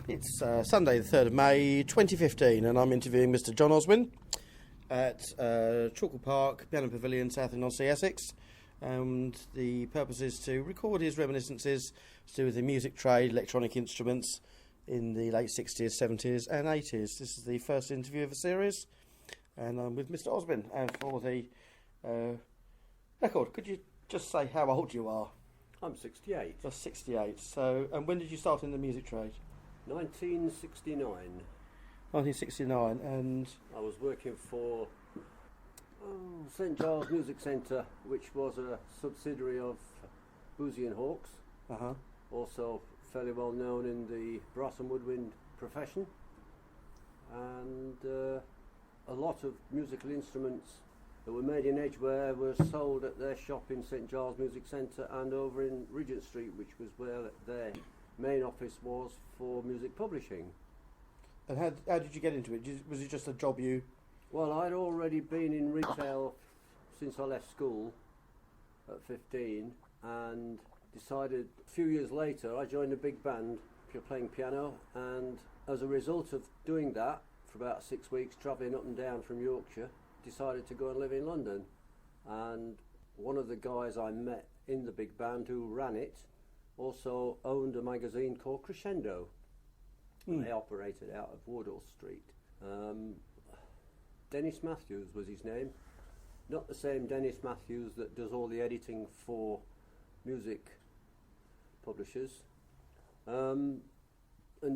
It's Sunday the 3rd of May 2015 and I'm interviewing Mr John Oswin at Chalkle Park, Piano Pavilion, South in on-Sea, Essex, and the purpose is to record his reminiscences to do with the music trade, electronic instruments in the late 60s, 70s and 80s. This is the first interview of a series and I'm with Mr Oswin. And for the record, could you just say how old you are? I'm 68. You're 68. So, and when did you start in the music trade? 1969. 1969, and I was working for St Giles Music Centre, which was a subsidiary of Boozy and Hawkes. Also fairly well known in the brass and woodwind profession, and a lot of musical instruments that were made in Edgware were sold at their shop in St Giles Music Centre and over in Regent Street, which was where their main office was for music publishing. And how did you get into it? Was it just a job you... Well, I'd already been in retail since I left school at 15 and decided a few years later I joined a big band playing piano, and as a result of doing that for about 6 weeks, travelling up and down from Yorkshire, decided to go and live in London. And one of the guys I met in the big band who ran it also owned a magazine called Crescendo. They operated out of Woodall Street. Dennis Matthews was his name. Not the same Dennis Matthews that does all the editing for music publishers. And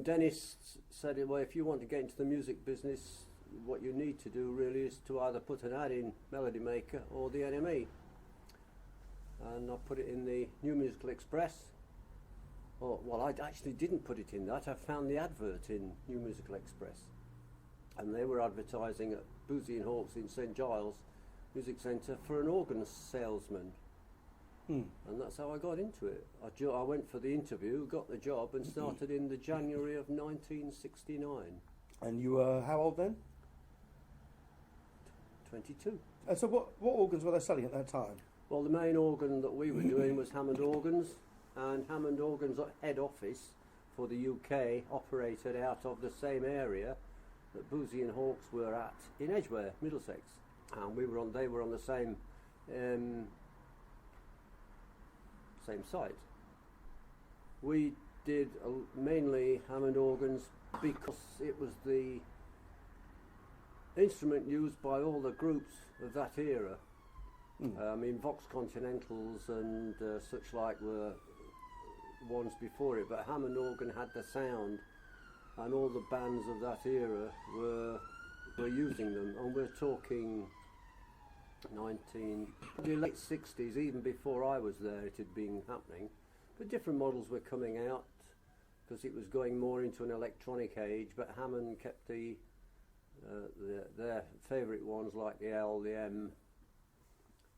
Dennis said, well, if you want to get into the music business, what you need to do really is to either put an ad in Melody Maker or the NME. And I put it in the New Musical Express. Oh, well, I actually didn't put it in that. I found the advert in New Musical Express. And they were advertising at Boozy and Hawkes in St Giles Music Centre for an organ salesman. And that's how I got into it. I went for the interview, got the job, and started in the January of 1969. And you were how old then? 22. And so what organs were they selling at that time? Well, the main organ that we were doing was Hammond organs. And Hammond Organ's head office for the UK operated out of the same area that Boozy and Hawkes were at in Edgware, Middlesex, and they were on the same site. We did mainly Hammond organs because it was the instrument used by all the groups of that era. Vox Continentals and such like were ones before it, but Hammond organ had the sound, and all the bands of that era were using them. And we're talking the late 60s, even before I was there it had been happening, but different models were coming out because it was going more into an electronic age. But Hammond kept their favourite ones like the L, the M,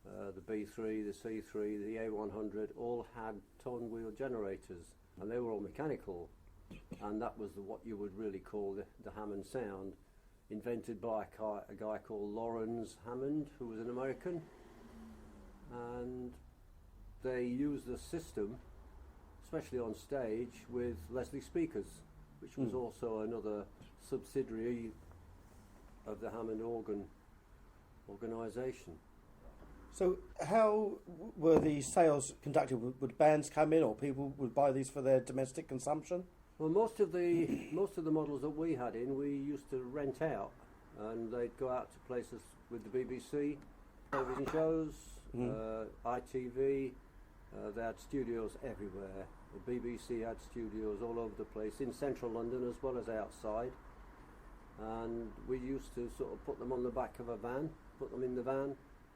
the B3, the C3, the A100 all had tone wheel generators, and they were all mechanical, and that was what you would really call the Hammond sound, invented by a guy called Lawrence Hammond, who was an American. And they used the system, especially on stage, with Leslie speakers, which was also another subsidiary of the Hammond organ organisation. So how were the sales conducted? Would bands come in, or people would buy these for their domestic consumption? Well, most of the models that we had in, we used to rent out, and they'd go out to places with the BBC, television shows, ITV. They had studios everywhere. The BBC had studios all over the place, in central London as well as outside. And we used to sort of put them on the back of a van, put them in the van,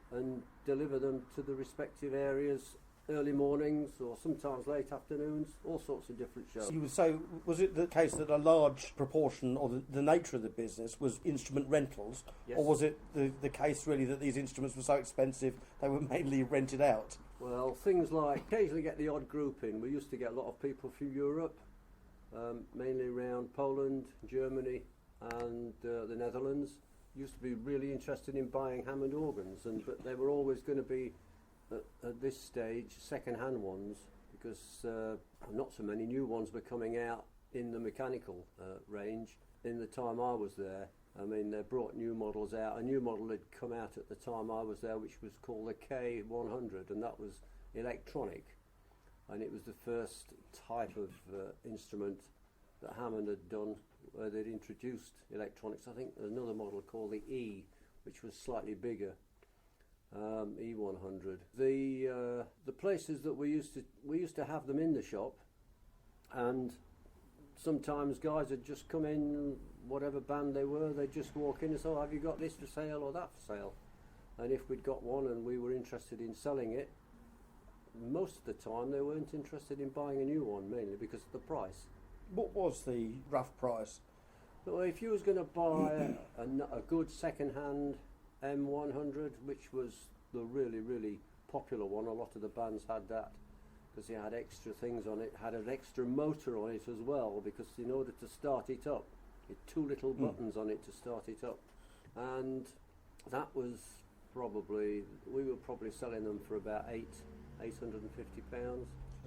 and deliver them to the respective areas early mornings or sometimes late afternoons, all sorts of different shows. So was it the case that a large proportion, or the nature of the business, was instrument rentals? Yes. Or was it the case really that these instruments were so expensive they were mainly rented out? Well, things like occasionally get the odd group in. We used to get a lot of people from Europe, mainly around Poland, Germany and the Netherlands. Used to be really interested in buying Hammond organs, but they were always going to be at this stage second-hand ones, because not so many new ones were coming out in the mechanical range. In the time I was there, I mean, they brought new models out. A new model had come out at the time I was there, which was called the K100, and that was electronic. And it was the first type of instrument that Hammond had done where they'd introduced electronics. I think there's another model called the E, which was slightly bigger, E100. The places that we used to have them in the shop, and sometimes guys would just come in, whatever band they were, they'd just walk in and say, oh, have you got this for sale or that for sale? And if we'd got one and we were interested in selling it, most of the time they weren't interested in buying a new one, mainly because of the price. What was the rough price? Well, if you was going to buy a good second-hand M100, which was the really, really popular one, a lot of the bands had that, because it had extra things on it, had an extra motor on it as well, because in order to start it up, it had two little buttons on it to start it up. And that was probably, we were probably selling them for about £850.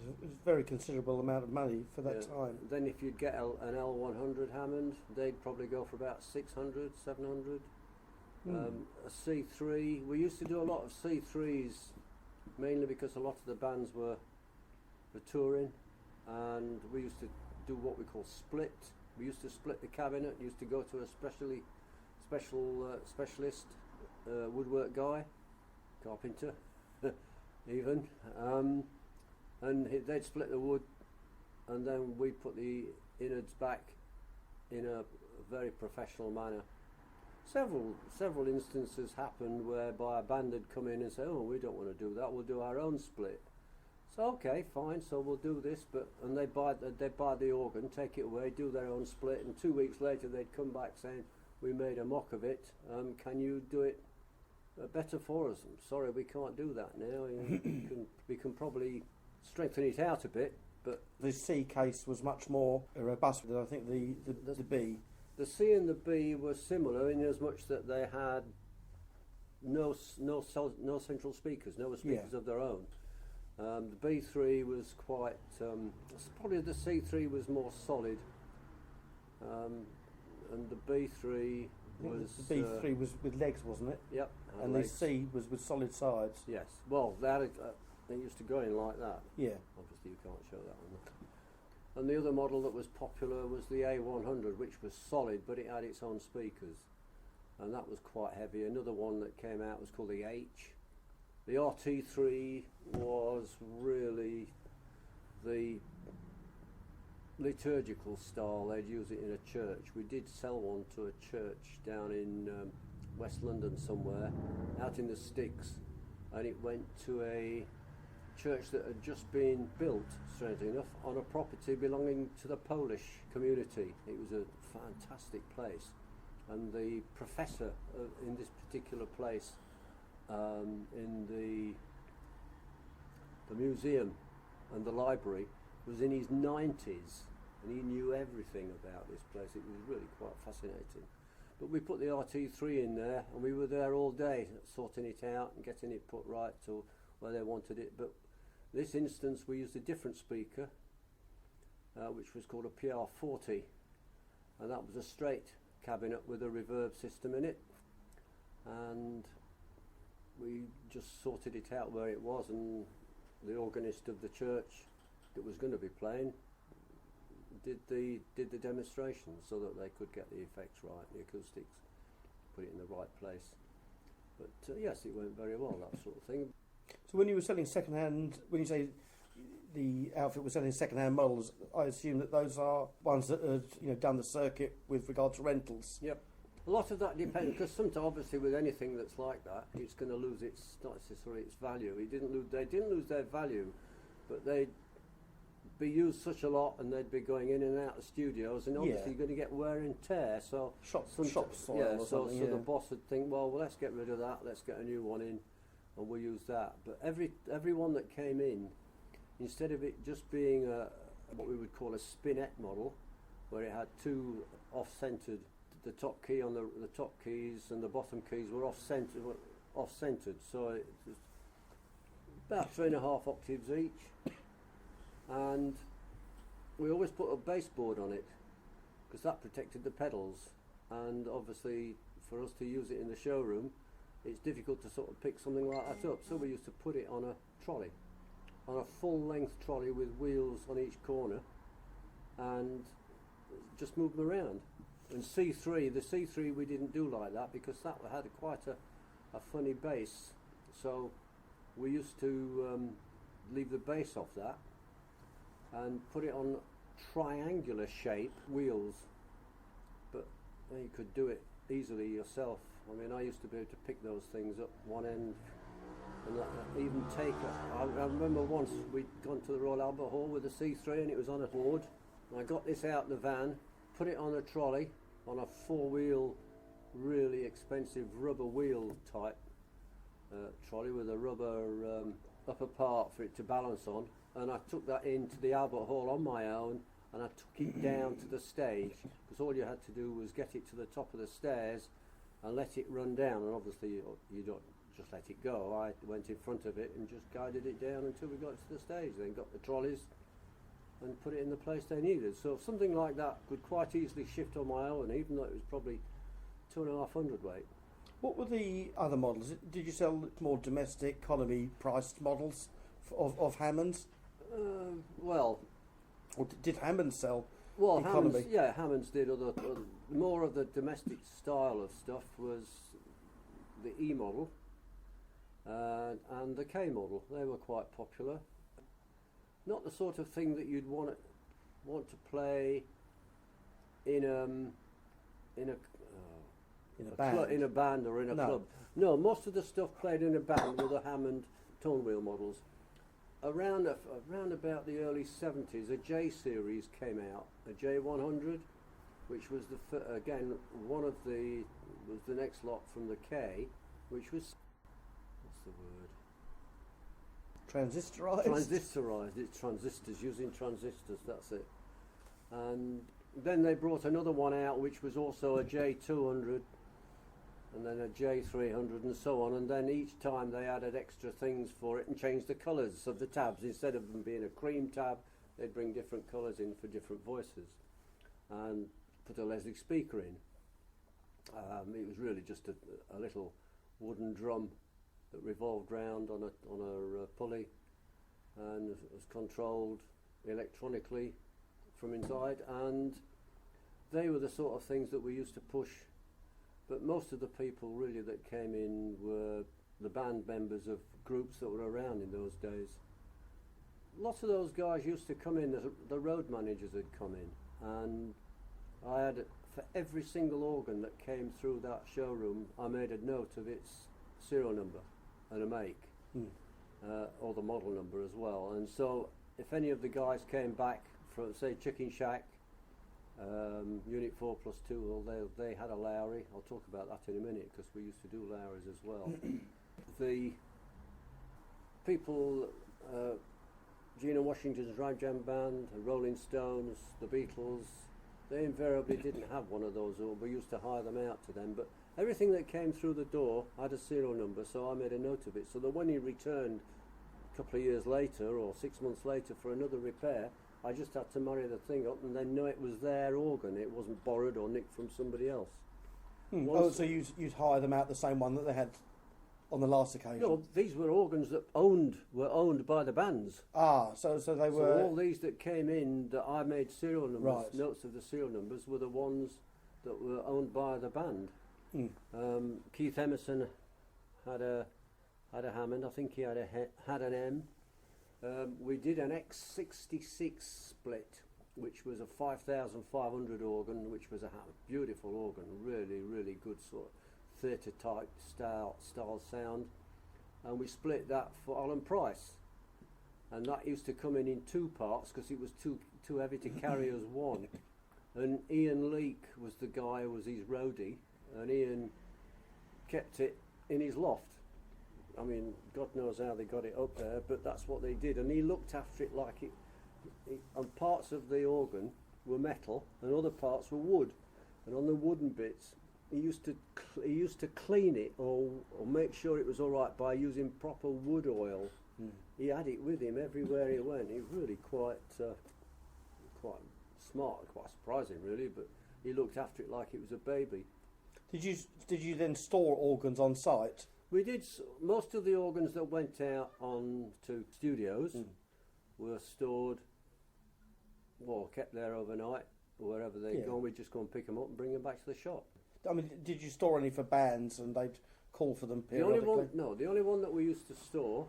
It was a very considerable amount of money for that time. Then if you'd get an L100 Hammond, they'd probably go for about 600, 700. A C3, we used to do a lot of C3s, mainly because a lot of the bands were touring, and we used to do what we call split. We used to split the cabinet, used to go to a specialist woodwork guy, carpenter even, and they'd split the wood, and then we put the innards back in a very professional manner. Several instances happened whereby a band had come in and say, oh, we don't want to do that, we'll do our own split. So okay, fine, so we'll do this, and they'd buy the organ, take it away, do their own split, and 2 weeks later they'd come back saying, we made a mock of it, can you do it better for us? I'm sorry, we can't do that now. We can probably strengthen it out a bit, but the C case was much more robust than I think the B. The C and the B were similar in as much that they had no central speakers, no speakers of their own. The B3 was quite, probably the C3 was more solid, and the B3 was... The B3 was with legs, wasn't it? Yep. And legs. The C was with solid sides. Yes. Well, they used to go in like that. Yeah. Obviously you can't show that one. And the other model that was popular was the A100, which was solid, but it had its own speakers, and that was quite heavy. Another one that came out was called the H. The RT3 was really the liturgical style. They'd use it in a church. We did sell one to a church down in West London somewhere, out in the sticks, and it went to a church that had just been built, strangely enough, on a property belonging to the Polish community. It was a fantastic place, and the professor in this particular place, in the museum and the library, was in his 90s, and he knew everything about this place. It was really quite fascinating. But we put the RT3 in there, and we were there all day sorting it out and getting it put right to where they wanted it. But this instance we used a different speaker, which was called a PR40, and that was a straight cabinet with a reverb system in it, and we just sorted it out where it was, and the organist of the church that was going to be playing did the demonstration so that they could get the effects right, the acoustics, put it in the right place. But yes, it went very well, that sort of thing. So when you were selling second-hand, when you say the outfit was selling second-hand models, I assume that those are ones that had done the circuit with regard to rentals. Yep. A lot of that depends, because sometimes obviously with anything that's like that, it's going to lose not necessarily its value. They didn't lose their value, but they'd be used such a lot, and they'd be going in and out of studios, and obviously you're going to get wear and tear. So shop soil or so something, the boss would think, well, let's get rid of that, let's get a new one in, and we'll use that. But every one that came in, instead of it just being what we would call a spinette model, where it had two off-centered, the top key on the top keys and the bottom keys were off-centered, so it was about 3.5 octaves each, and we always put a baseboard on it because that protected the pedals, and obviously for us to use it in the showroom it's difficult to sort of pick something like that up, so we used to put it on a trolley, on a full length trolley with wheels on each corner, and just move them around. And C3, the C3 we didn't do like that because that had quite a funny base, so we used to leave the base off that and put it on triangular shape wheels, but you could do it easily yourself. I mean, I used to be able to pick those things up one end, and even take I remember once we'd gone to the Royal Albert Hall with the C3 and it was on a board, and I got this out the van, put it on a trolley, on a four-wheel, really expensive rubber wheel type trolley with a rubber upper part for it to balance on, and I took that into the Albert Hall on my own, and I took it down to the stage, because all you had to do was get it to the top of the stairs and let it run down, and obviously you don't just let it go. I went in front of it and just guided it down until we got to the stage, then got the trolleys and put it in the place they needed. So something like that could quite easily shift on my own, even though it was probably 2,500 weight. What were the other models? Did you sell more domestic, economy priced models of Hammonds? Well, or did Hammond sell economy? Hammonds, Hammonds did other more of the domestic style of stuff was the E model and the K model. They were quite popular. Not the sort of thing that you'd want to play in a band or in a club. No, most of the stuff played in a band were the Hammond tone wheel models. Around about the early 70s, a J series came out, a J100, which was was the next lot from the K, which was, what's the word? Transistorised? Transistorised. It's transistors, using transistors, that's it. And then they brought another one out which was also a J200 and then a J300 and so on, and then each time they added extra things for it and changed the colours of the tabs. Instead of them being a cream tab, they'd bring different colours in for different voices and put a Leslie speaker in. It was really just a little wooden drum that revolved round on a pulley and was controlled electronically from inside, and they were the sort of things that we used to push. But most of the people really that came in were the band members of groups that were around in those days. Lots of those guys used to come in, the road managers had come in, and I had, for every single organ that came through that showroom, I made a note of its serial number and a make, or the model number as well. And so if any of the guys came back from, say, Chicken Shack, Unit 4+2, well, they had a Lowry. I'll talk about that in a minute because we used to do Lowrys as well. The people, Gina Washington's Rag Jam Band, the Rolling Stones, the Beatles, they invariably didn't have one of those, or we used to hire them out to them. But everything that came through the door had a serial number, so I made a note of it, so that when he returned a couple of years later or 6 months later for another repair, I just had to marry the thing up and then know it was their organ. It wasn't borrowed or nicked from somebody else. So you'd hire them out the same one that they had on the last occasion? No, these were organs that were owned by the bands. So they were... So all these that came in that I made serial numbers, right. Notes of the serial numbers, were the ones that were owned by the band. Keith Emerson had a Hammond. I think he had an M. We did an X66 split, which was a 5,500 organ, which was a beautiful organ, really, really good sort of theatre type style sound, and we split that for Alan Price, and that used to come in two parts because it was too heavy to carry as one. And Ian Leake was the guy who was his roadie, and Ian kept it in his loft. I mean, God knows how they got it up there, but that's what they did. And he looked after it like it and parts of the organ were metal and other parts were wood. And on the wooden bits, he used to clean it or make sure it was all right by using proper wood oil. He had it with him everywhere he went. He was really quite quite smart, quite surprising really, but he looked after it like it was a baby. Did you then store organs on site? We did. Most of the organs that went out on to studios were stored, well, kept there overnight, or wherever they'd gone. We'd just go and pick them up and bring them back to the shop. I mean, did you store any for bands and they'd call for them periodically? The only one that we used to store,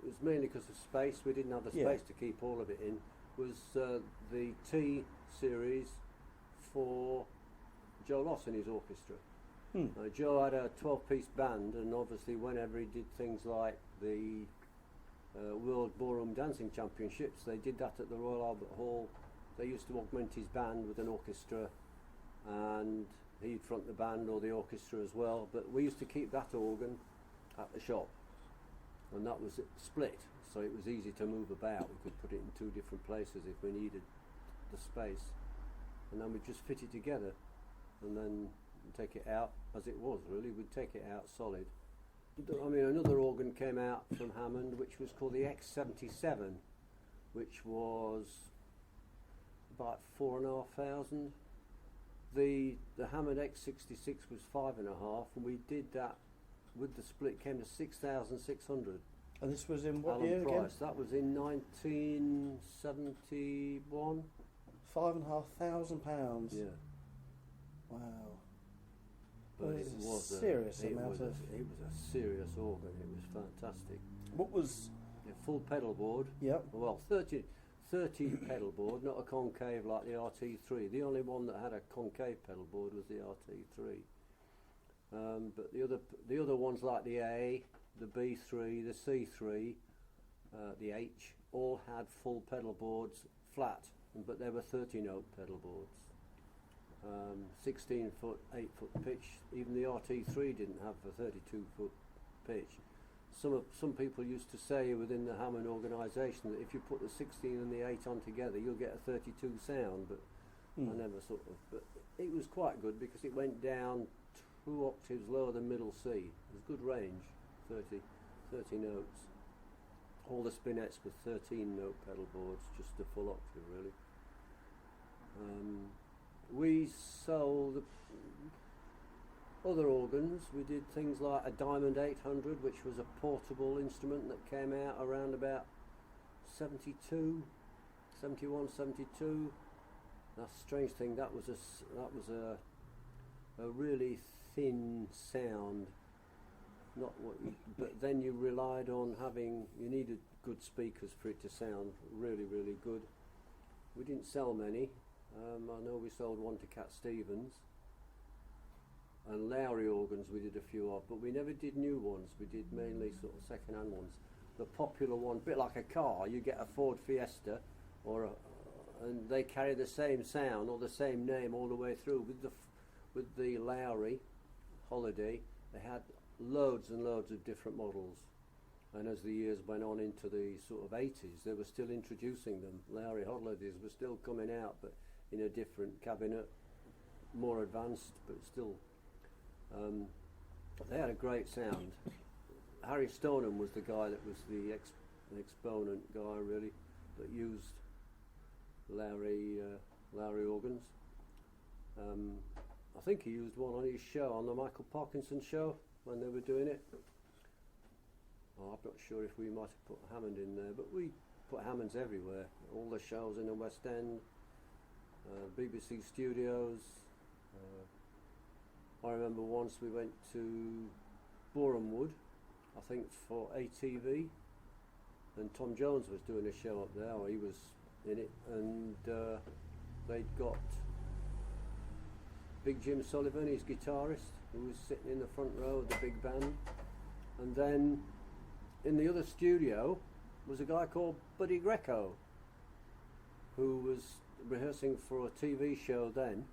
it was mainly because of space, we didn't have the space to keep all of it in, was the T series for Joe Loss and his orchestra. Joe had a 12-piece band, and obviously whenever he did things like the World Ballroom Dancing Championships, they did that at the Royal Albert Hall. They used to augment his band with an orchestra, and he'd front the band or the orchestra as well, but we used to keep that organ at the shop, and that was split, so it was easy to move about. We could put it in two different places if we needed the space, and then we'd just fit it together and then take it out as it was. Really, we'd take it out solid. I mean, another organ came out from Hammond which was called the X77, which was about 4,500. The Hammond X66 was 5.5, and we did that with the split, came to 6,600. And this was in what Alan year Price. again? That was in 1971. £5,500. Yeah. Wow. But Well, it it's a was serious it amount was of. it was a serious organ. It was fantastic. What was? A full pedal board. Yep. Well, 30 pedal board, not a concave like the RT3. The only one that had a concave pedal board was the RT3. But the other ones like the A, the B3, the C3, the H, all had full pedal boards, flat, but they were 30-note pedal boards. 16-foot, 8-foot pitch. Even the RT3 didn't have a 32-foot pitch. Some people used to say within the Hammond organisation that if you put the 16 and the 8 on together, you'll get a 32 sound. But I never sort of. But it was quite good because it went down 2 octaves lower than middle C. It was good range, 30 notes. All the spinettes were 13-note pedal boards, just a full octave really. We sold other organs. We did things like a Diamond 800, which was a portable instrument that came out around about 71, 72. That's a strange thing. That was a really thin sound. Not what, but then you relied on you needed good speakers for it to sound really, really good. We didn't sell many. I know we sold one to Cat Stevens, and Lowry organs we did a few of, but we never did new ones. We did mainly sort of second-hand ones. The popular one, a bit like a car, you get a Ford Fiesta, and they carry the same sound or the same name all the way through. With the Lowry Holiday, they had loads and loads of different models, and as the years went on into the sort of 80s, they were still introducing them. Lowry Holidays were still coming out, but in a different cabinet, more advanced, but still. They had a great sound. Harry Stoneham was the guy that was the exponent guy really, that used Lowry organs. I think he used one on his show, on the Michael Parkinson show, when they were doing it. I'm not sure if we might have put Hammond in there, but we put Hammonds everywhere. All the shows in the West End, BBC Studios. I remember once we went to Boreham Wood, I think for ATV, and Tom Jones was doing a show up there, or he was in it, and they'd got Big Jim Sullivan, his guitarist, who was sitting in the front row of the big band, and then in the other studio was a guy called Buddy Greco, who was rehearsing for a TV show then,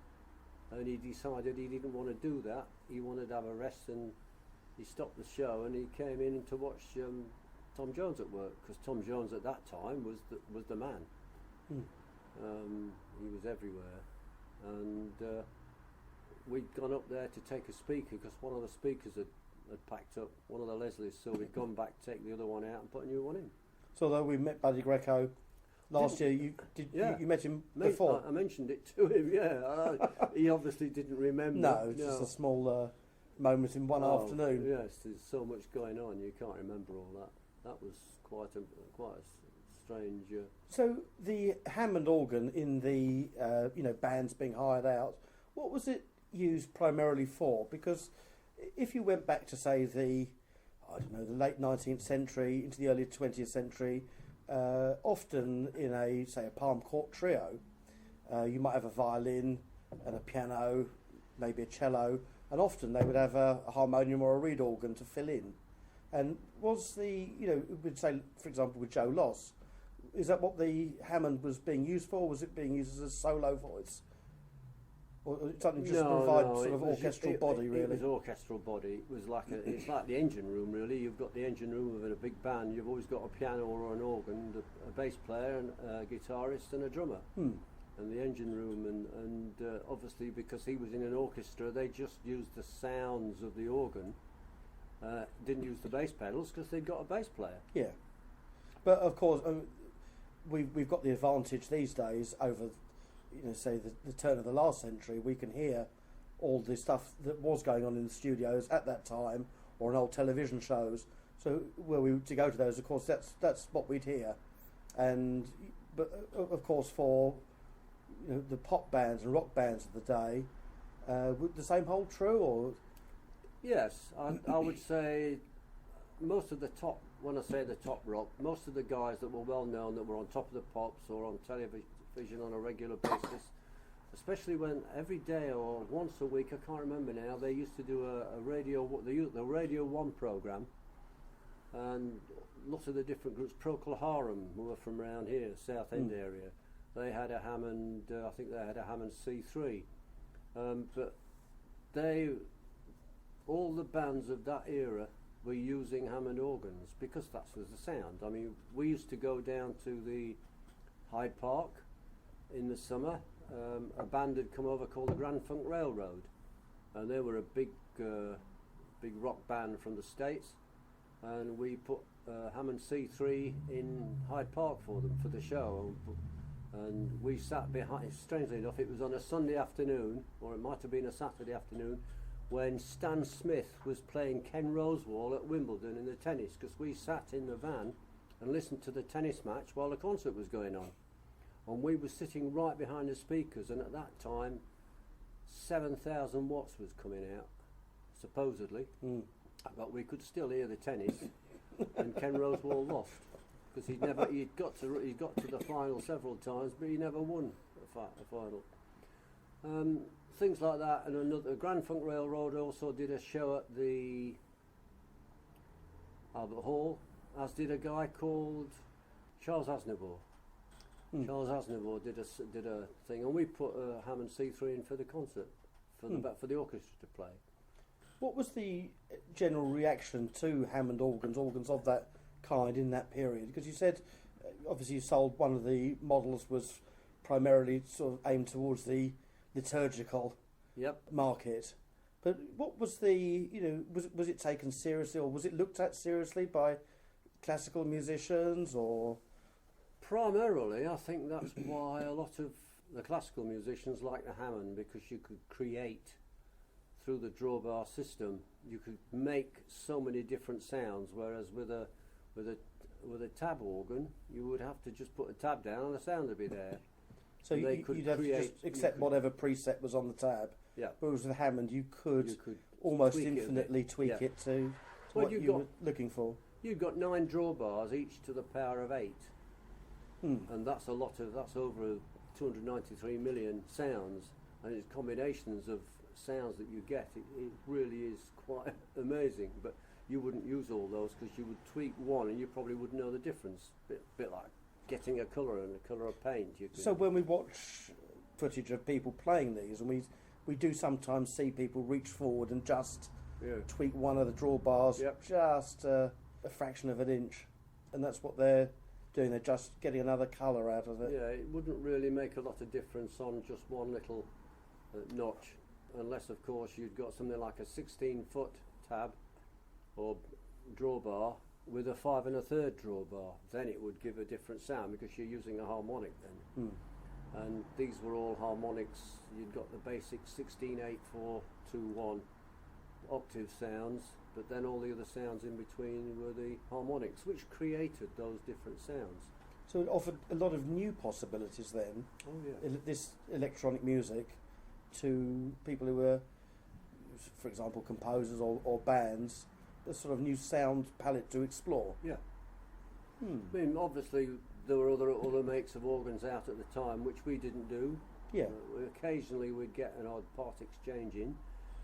and he decided he didn't want to do that. He wanted to have a rest, and he stopped the show and he came in to watch Tom Jones at work, because Tom Jones at that time was the man. He was everywhere, and we'd gone up there to take a speaker because one of the speakers had packed up, one of the Leslies, so we'd gone back to take the other one out and put a new one in. So although we met Buddy Greco last year. You did. Yeah. You met him before. I mentioned it to him. Yeah, he obviously didn't remember. No, it's just a small moment in one afternoon. Yes, there's so much going on. You can't remember all that. That was quite a strange. So the Hammond organ in the bands being hired out, what was it used primarily for? Because if you went back to say the late 19th century into the early 20th century, often in a palm court trio, you might have a violin and a piano, maybe a cello, and often they would have a harmonium or a reed organ to fill in. And was we'd say, for example, with Joe Loss, is that what the Hammond was being used for? Was it being used as a solo voice? Or something just to provide sort of orchestral body, really? It was orchestral body. It was like it's like the engine room, really. You've got the engine room of a big band. You've always got a piano or an organ, a bass player, and a guitarist, and a drummer. And the engine room, and obviously because he was in an orchestra, they just used the sounds of the organ. Didn't use the bass pedals because they'd got a bass player. Yeah, but of course we've got the advantage these days over, say the turn of the last century. We can hear all the stuff that was going on in the studios at that time, or in old television shows. So were we to go to those, of course, that's what we'd hear. But of course, for the pop bands and rock bands of the day, would the same hold true, or? Yes, I would say most of the top. When I say the top rock, most of the guys that were well known, that were on Top of the Pops or on television on a regular basis, especially when every day or once a week, I can't remember now, they used to do a radio, the Radio 1 program, and lots of the different groups, Procol Harum, who were from around here, South End area, they had a Hammond, I think they had a Hammond C3, but all the bands of that era were using Hammond organs because that was the sound. I mean, we used to go down to the Hyde Park in the summer. A band had come over called the Grand Funk Railroad, and they were a big rock band from the States, and we put Hammond C3 in Hyde Park for them for the show, and we sat behind. Strangely enough, it was on a Sunday afternoon, or it might have been a Saturday afternoon, when Stan Smith was playing Ken Rosewall at Wimbledon in the tennis, because we sat in the van and listened to the tennis match while the concert was going on. And we were sitting right behind the speakers, and at that time 7,000 watts was coming out, supposedly. But we could still hear the tennis, and Ken Rosewall lost, because he'd got to the final several times, but he never won a final. Things like that, and another Grand Funk Railroad also did a show at the Albert Hall, as did a guy called Charles Aznavour. Charles Aznavour did a thing, and we put a Hammond C3 in for the concert, for the orchestra to play. What was the general reaction to Hammond organs of that kind in that period? Because you said, obviously, you sold one of the models was primarily sort of aimed towards the liturgical market, but what was was it taken seriously, or was it looked at seriously by classical musicians, or? Primarily, I think that's why a lot of the classical musicians like the Hammond, because you could create through the drawbar system, you could make so many different sounds, whereas with a tab organ, you would have to just put a tab down and the sound would be there. So you'd have to just accept whatever preset was on the tab. Yeah. Whereas with Hammond, you could almost infinitely tweak it to what you were looking for. You've got 9 drawbars, each to the power of 8. And that's that's over 293 million sounds, and it's combinations of sounds that you get. It really is quite amazing, but you wouldn't use all those because you would tweak one and you probably wouldn't know the difference. Bit like getting a colour and a colour of paint. So when we watch footage of people playing these, and we do sometimes see people reach forward and just tweak one of the drawbars just a fraction of an inch, and that's what they're doing. They're just getting another colour out of it. Yeah, it wouldn't really make a lot of difference on just one little notch, unless of course you'd got something like a 16-foot tab or drawbar with a 5 1/3 drawbar. Then it would give a different sound because you're using a harmonic then. And these were all harmonics. You'd got the basic 16, 8, 4, 2, 1 octave sounds, but then all the other sounds in between were the harmonics, which created those different sounds. So it offered a lot of new possibilities then, Oh yeah. this electronic music, to people who were, for example, composers or bands, a sort of new sound palette to explore. Yeah. I mean, obviously there were other makes of organs out at the time, which we didn't do. Yeah. Occasionally we'd get an odd part exchange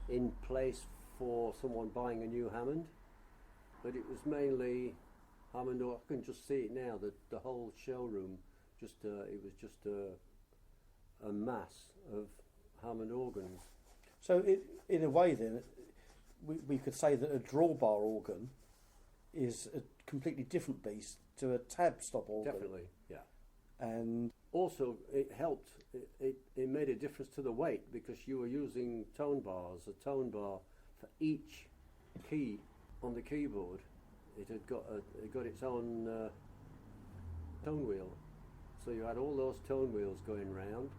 in place for someone buying a new Hammond, but it was mainly Hammond. Or I can just see it now, that the whole showroom it was just a mass of Hammond organs. So in a way then, we could say that a drawbar organ is a completely different beast to a tab stop organ. Definitely, yeah. And also it helped, it made a difference to the weight, because you were using tone bars, a tone bar for each key on the keyboard. It got its own tone wheel, so you had all those tone wheels going round,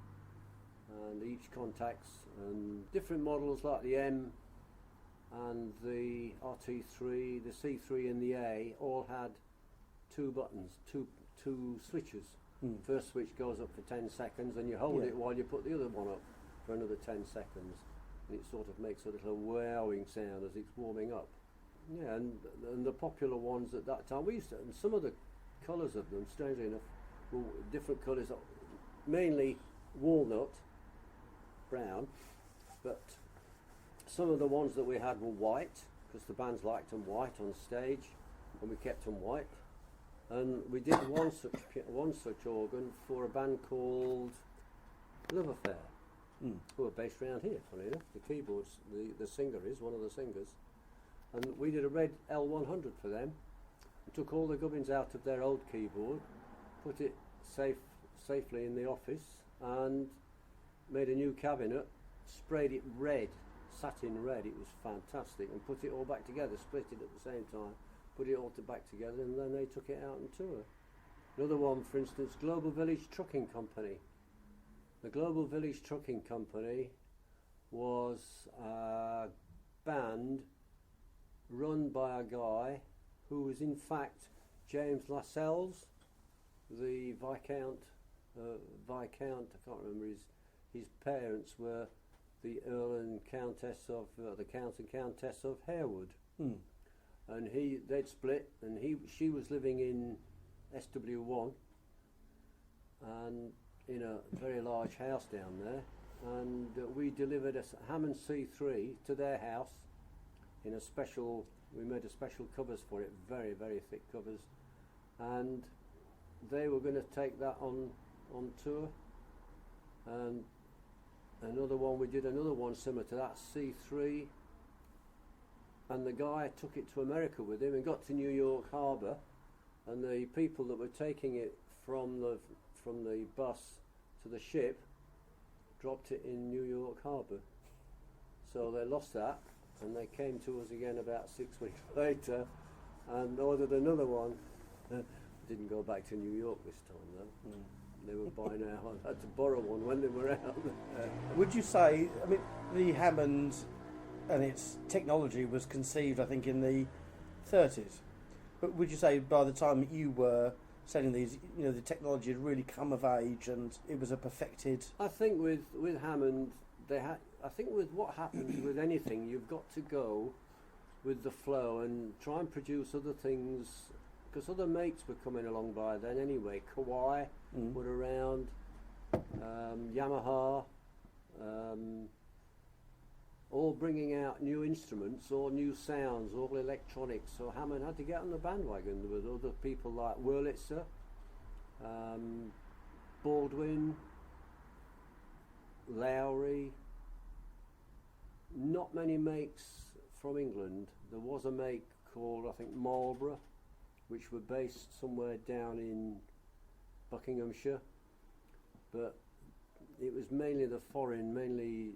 and each contacts, and different models like the M and the RT3, the C3 and the A all had two buttons, two switches. First switch goes up for 10 seconds and you hold it while you put the other one up for another 10 seconds, and it sort of makes a little wowing sound as it's warming up. Yeah, and the popular ones at that time, we used to, and some of the colours of them, strangely enough, were different colours, mainly walnut brown, but some of the ones that we had were white, because the bands liked them white on stage, and we kept them white. And we did one such organ for a band called Love Affair, who are based around here, funny enough. The keyboards, the singer is one of the singers. And we did a red L100 for them, and took all the gubbins out of their old keyboard, put it safely in the office, and made a new cabinet, sprayed it red, satin red, it was fantastic, and put it all back together, split it at the same time, put it all back together, and then they took it out on tour. Another one, for instance, Global Village Trucking Company. The Global Village Trucking Company was a band run by a guy who was in fact James Lascelles, the Viscount, I can't remember, his parents were the Earl and Countess of, the Count and Countess of Harewood. And they'd split, and she was living in SW1 and in a very large house down there, and we delivered a Hammond C3 to their house in a special, we made a special covers for it, very, very thick covers, and they were going to take that on tour. And we did another one similar to that, C3, and the guy took it to America with him and got to New York Harbour, and the people that were taking it from the bus to the ship dropped it in New York Harbour. So they lost that, and they came to us again about 6 weeks later and ordered another one. Didn't go back to New York this time though. They were by now. I had to borrow one when they were out. Would you say, I mean, the Hammond and its technology was conceived, I think, in the 30s. But would you say by the time you were selling these, you know, the technology had really come of age and it was a perfected... I think with Hammond, I think with what happens with anything, you've got to go with the flow and try and produce other things, because other makes were coming along by then anyway. Kawai were around, Yamaha, all bringing out new instruments or new sounds, all electronics. So Hammond had to get on the bandwagon with other people like Wurlitzer, Baldwin, Lowry. Not many makes from England. There was a make called, I think, Marlborough, which were based somewhere down in Buckinghamshire, but it was mainly the foreign, mainly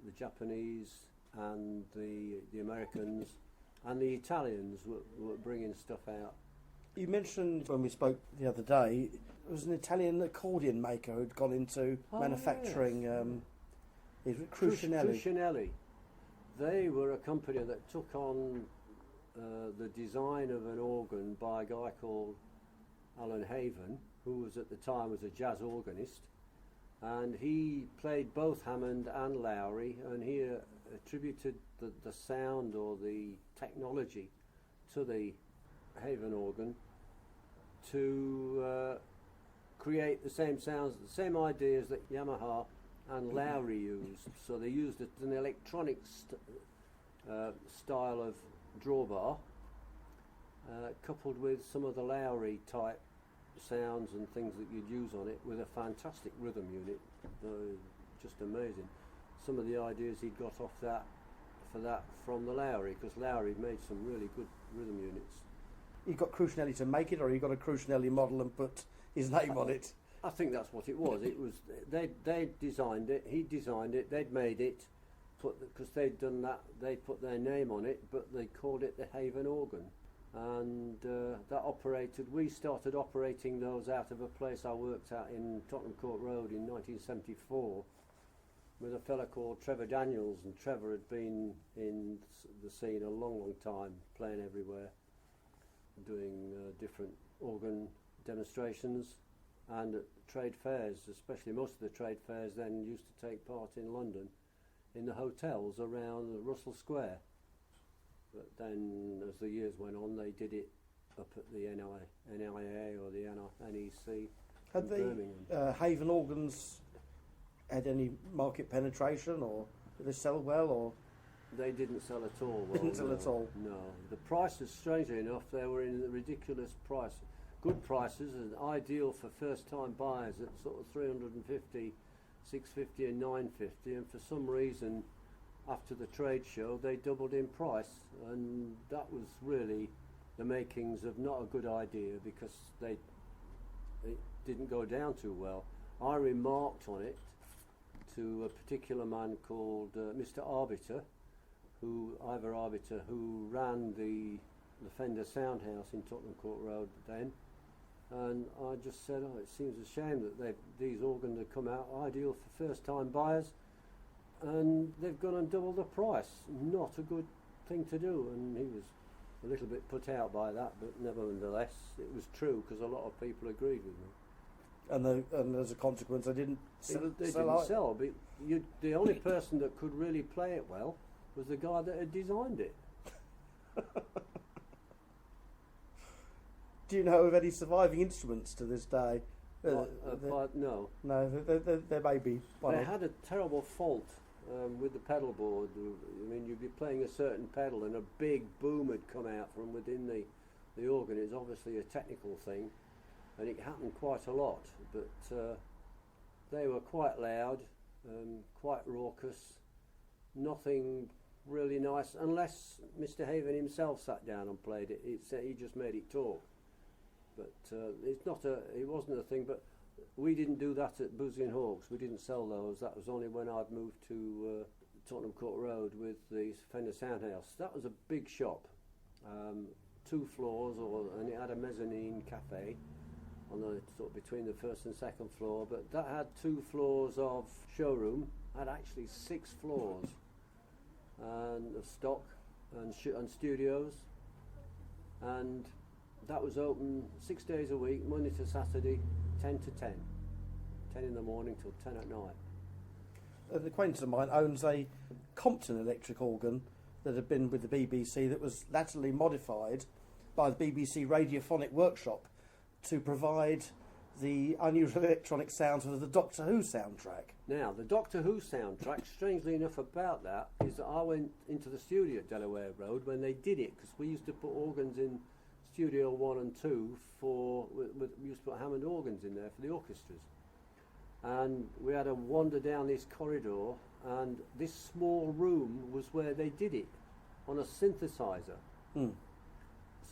the Japanese and the Americans and the Italians were bringing stuff out. You mentioned when we spoke the other day, it was an Italian accordion maker who'd gone into manufacturing. Yes. Crucinelli. Crucinelli. They were a company that took on the design of an organ by a guy called Alan Haven, who was at the time was a jazz organist, and he played both Hammond and Lowry, and he attributed the sound or the technology to the Haven organ to create the same sounds, the same ideas that Yamaha and Lowry used. So they used an electronic style of drawbar coupled with some of the Lowry type sounds and things that you'd use on it, with a fantastic rhythm unit, just amazing. Some of the ideas he got off that from the Lowry, because Lowry made some really good rhythm units. You got Crucinelli to make it, or you got a Crucinelli model and put his name on it? I think that's what it was. It was they designed it. He designed it. They'd made it, because they'd done that. They put their name on it, but they called it the Haven organ, and that operated. We started operating those out of a place I worked at in Tottenham Court Road in 1974, with a fella called Trevor Daniels, and Trevor had been in the scene a long, long time, playing everywhere, doing different organ demonstrations, and at trade fairs, especially most of the trade fairs then used to take part in London, in the hotels around Russell Square. But then, as the years went on, they did it up at the NIA or the NEC Had the Haven organs had any market penetration, or did they sell well, or? They didn't sell at all. Didn't sell at all? No. The prices, strangely enough, they were in a ridiculous price. Good prices and ideal for first-time buyers at sort of 350, 650 and 950, and for some reason after the trade show they doubled in price, and that was really the makings of not a good idea, because it didn't go down too well. I remarked on it to a particular man called Mr. Arbiter, who ran the Fender Soundhouse in Tottenham Court Road then, and I just said, it seems a shame that these organs have come out ideal for first-time buyers, and they've gone and doubled the price. Not a good thing to do, and he was a little bit put out by that, but nevertheless it was true, because a lot of people agreed with me. And as a consequence, they didn't sell. But the only person that could really play it well was the guy that had designed it. Do you know of any surviving instruments to this day? No. No, there may be. They had a terrible fault with the pedal board. I mean, you'd be playing a certain pedal and a big boom had come out from within the organ. It's obviously a technical thing, and it happened quite a lot, but they were quite loud, quite raucous, nothing really nice, unless Mr. Haven himself sat down and played it. He just made it talk. But it wasn't a thing, but we didn't do that at Boozy and Hawks. We didn't sell those. That was only when I'd moved to Tottenham Court Road with the Fender Soundhouse. That was a big shop, 2 floors, and it had a mezzanine cafe on the sort of between the first and second floor, but that had 2 floors of showroom, had actually 6 floors and of stock and studios, and that was open 6 days a week, Monday to Saturday, 10 to 10 in the morning till 10 at night. An acquaintance of mine owns a Compton electric organ that had been with the BBC, that was latterly modified by the BBC Radiophonic Workshop to provide the unusual electronic sounds of the Doctor Who soundtrack. Now, the Doctor Who soundtrack, strangely enough about that, is that I went into the studio at Delaware Road when they did it, because we used to put organs in Studio 1 and 2 we used to put Hammond organs in there for the orchestras. And we had to wander down this corridor, and this small room was where they did it, on a synthesizer.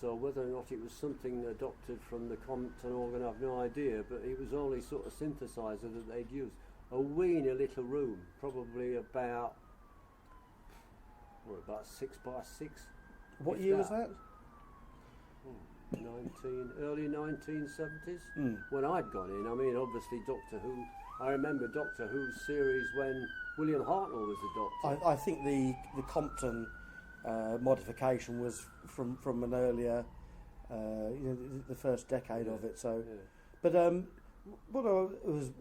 So whether or not it was something adopted from the Compton organ, I've no idea, but it was only sort of synthesizer that they'd used. A weeny little room, probably about 6 by 6. What If year was that? Early 1970s, Mm. when I'd gone in. I mean, obviously Doctor Who. I remember Doctor Who's series when William Hartnell was the Doctor. I think the Compton modification was from an earlier, the first decade of it. So, Yeah. but what I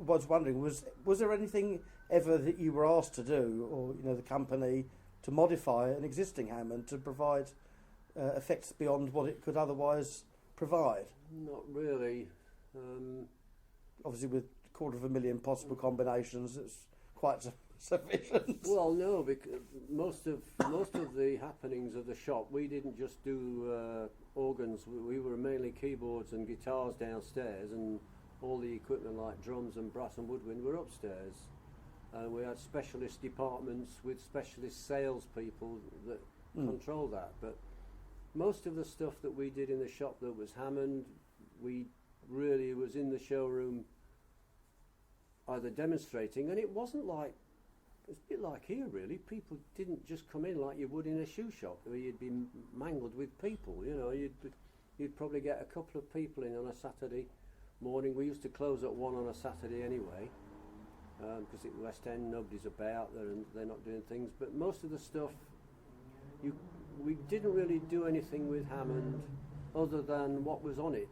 was wondering was there anything ever that you were asked to do, or the company, to modify an existing Hammond to provide effects beyond what it could otherwise provide? Not really. Obviously, with 250,000 possible combinations, it's quite sufficient. Well, no, because most of the happenings of the shop, we didn't just do organs. We were mainly keyboards and guitars downstairs, and all the equipment like drums and brass and woodwind were upstairs. We had specialist departments with specialist salespeople that controlled that. But most of the stuff that we did in the shop that was Hammond, we really was in the showroom either demonstrating, and it wasn't like, it's a bit like here really. People didn't just come in like you would in a shoe shop where you'd be mangled with people. You'd probably get a couple of people in on a Saturday morning. We used to close at 1 on a Saturday anyway, because at West End nobody's about, they're not doing things. But most of the stuff, we didn't really do anything with Hammond other than what was on it.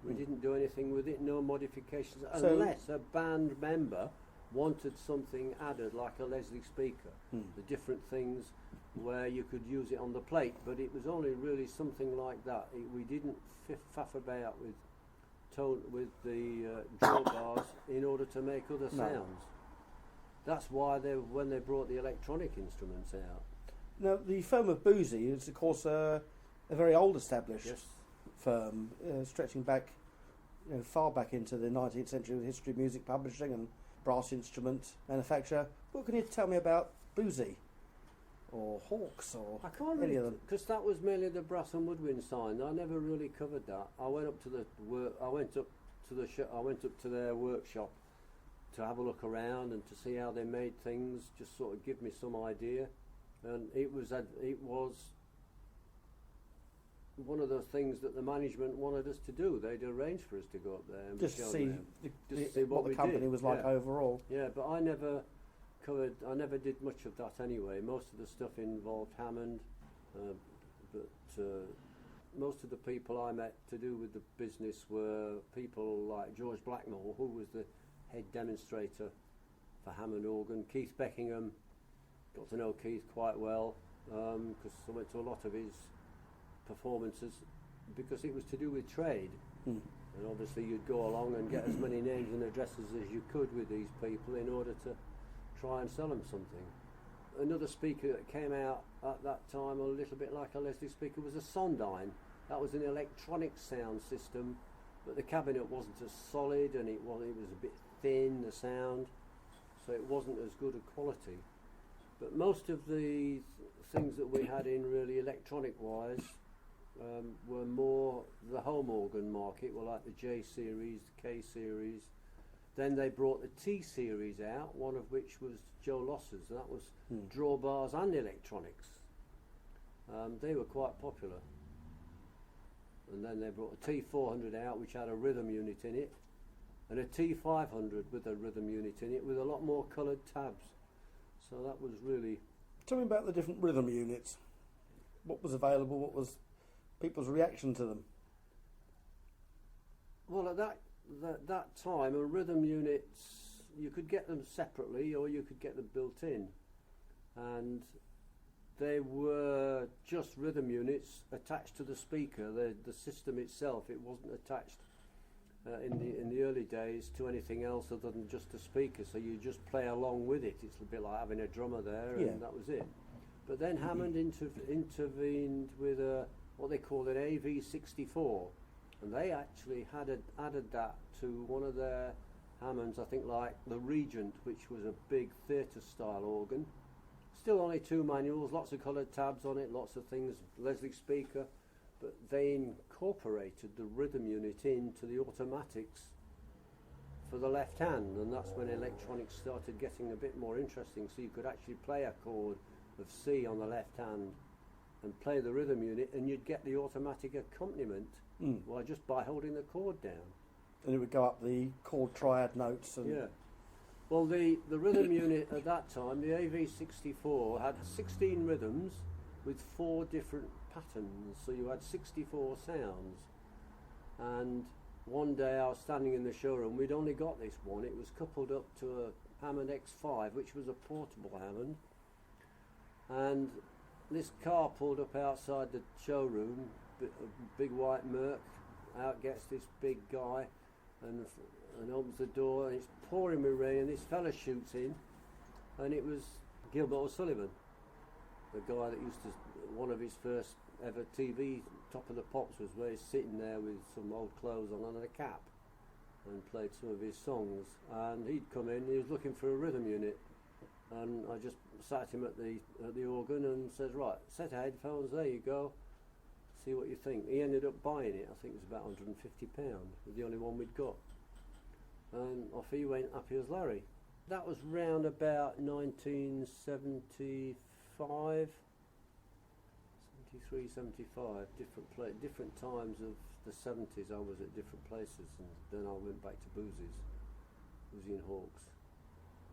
We didn't do anything with it, no modifications, unless a band member wanted something added, like a Leslie speaker, the different things where you could use it on the plate, but it was only really something like that. We didn't faff about with the drawbars in order to make other sounds. That's why when they brought the electronic instruments out. Now, the firm of Boozy is, of course, a very old established firm, stretching back, far back into the 19th century with history of music publishing and brass instrument manufacture. What can you tell me about Boozy, or Hawks, or I can't any of them? because that was mainly the brass and woodwind sign. I never really covered that. I went up to their workshop to have a look around and to see how they made things, just sort of give me some idea. And it was one of the things that the management wanted us to do. They'd arranged for us to go up there and Just to see, what the company was like overall. Yeah, but I never did much of that anyway. Most of the stuff involved Hammond, but most of the people I met to do with the business were people like George Blackmore, who was the head demonstrator for Hammond organ. Keith Beckingham, got to know Keith quite well, because I went to a lot of his performances, because it was to do with trade. And obviously you'd go along and get as many names and addresses as you could with these people in order to try and sell them something. Another speaker that came out at that time, a little bit like a Leslie speaker, was a Sondine. That was an electronic sound system, but the cabinet wasn't as solid, and it was a bit thin, the sound, so it wasn't as good a quality. But most of the things that we had in really electronic wise were more the home organ market, were like the J series, the K series. Then they brought the T series out, one of which was Joe Loss's, and that was drawbars and electronics. They were quite popular. And then they brought a T400 out, which had a rhythm unit in it, and a T500 with a rhythm unit in it, with a lot more coloured tabs. So that was really... Tell me about the different rhythm units. What was available? What was people's reaction to them? Well, at that time, a rhythm units, you could get them separately or you could get them built in. And they were just rhythm units attached to the speaker. The system itself, it wasn't attached in the early days to anything else other than just a speaker, so you just play along with it. It's a bit like having a drummer there, and that was it. But then Hammond intervened with what they called an AV64, and they actually added that to one of their Hammonds, I think like the Regent, which was a big theatre style organ. Still only 2 manuals, lots of coloured tabs on it, lots of things, Leslie speaker, but they incorporated the rhythm unit into the automatics for the left hand, and that's when electronics started getting a bit more interesting, so you could actually play a chord of C on the left hand and play the rhythm unit, and you'd get the automatic accompaniment well, just by holding the chord down. And it would go up the chord triad notes. And Yeah. Well, the rhythm unit at that time, the AV64, had 16 rhythms with 4 different patterns, so you had 64 sounds. And one day I was standing in the showroom, we'd only got this one, it was coupled up to a Hammond X5, which was a portable Hammond, and this car pulled up outside the showroom, a big white Merc, out gets this big guy, and opens the door, and it's pouring with rain, and this fella shoots in, and it was Gilbert O'Sullivan, the guy that used to, one of his first ever TV Top of the Pops was where he's sitting there with some old clothes on and a cap, and played some of his songs, and he'd come in, he was looking for a rhythm unit, and I just sat him at the organ and says, right, set of headphones, there you go, see what you think. He ended up buying it, I think it was about £150, it was the only one we'd got. And off he went, happy as Larry. That was round about 1975, 73, 75, different times of the 70s I was at different places, and then I went back to Boozy in Hawks,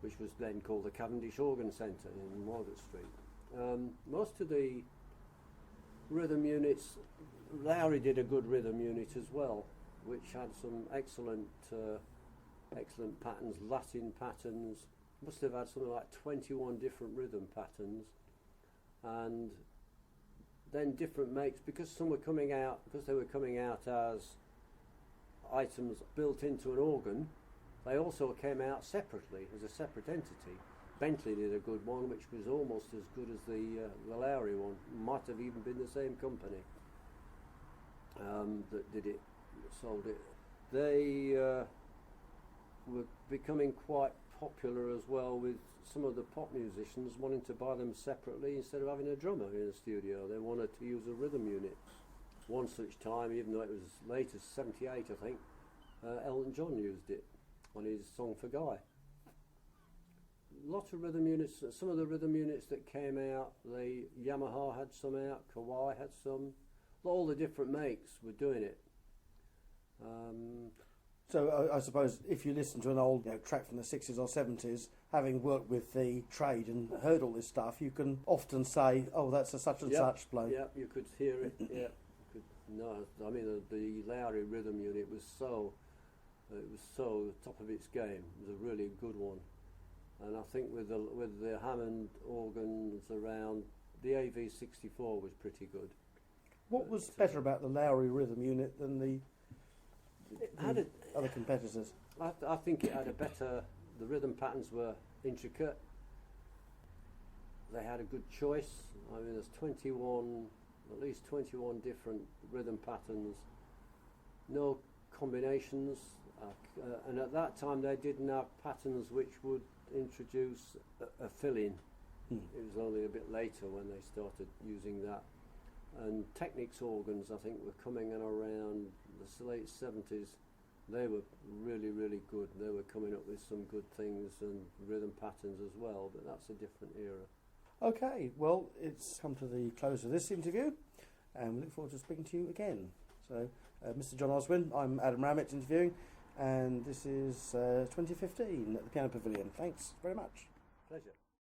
which was then called the Cavendish Organ Centre in Margaret Street. Most of the rhythm units, Lowry did a good rhythm unit as well, which had some excellent patterns, Latin patterns. Must have had something like 21 different rhythm patterns, and then different makes, because they were coming out as items built into an organ. They also came out separately as a separate entity. Bentley did a good one, which was almost as good as the Lowry one. Might have even been the same company that did it, sold it. They were becoming quite popular as well, with some of the pop musicians wanting to buy them separately instead of having a drummer in the studio. They wanted to use a rhythm unit. One such time, even though it was late as 78, I think, Elton John used it on his Song for Guy. Lots of rhythm units. Some of the rhythm units that came out, Yamaha had some out, Kawai had some. All the different makes were doing it. So I suppose if you listen to an old track from the 60s or 70s, having worked with the trade and heard all this stuff, you can often say, oh, that's a such and such bloke. Yeah, you could hear it. Yeah, I mean the Lowry rhythm unit was so top of its game. It was a really good one, and I think with the Hammond organs around, the AV64 was pretty good. What was better about the Lowry rhythm unit than the other competitors? I think it had the rhythm patterns were intricate. They had a good choice. I mean, there's at least 21 different rhythm patterns, no combinations, and at that time they didn't have patterns which would introduce a fill-in. It was only a bit later when they started using that. And Technics organs, I think, were coming in around the late 70s. They were really, really good. They were coming up with some good things and rhythm patterns as well, but that's a different era. Okay, well, it's come to the close of this interview, and we look forward to speaking to you again. So, Mr. John Oswin, I'm Adam Ramett interviewing, and this is 2015 at the Piano Pavilion. Thanks very much. Pleasure.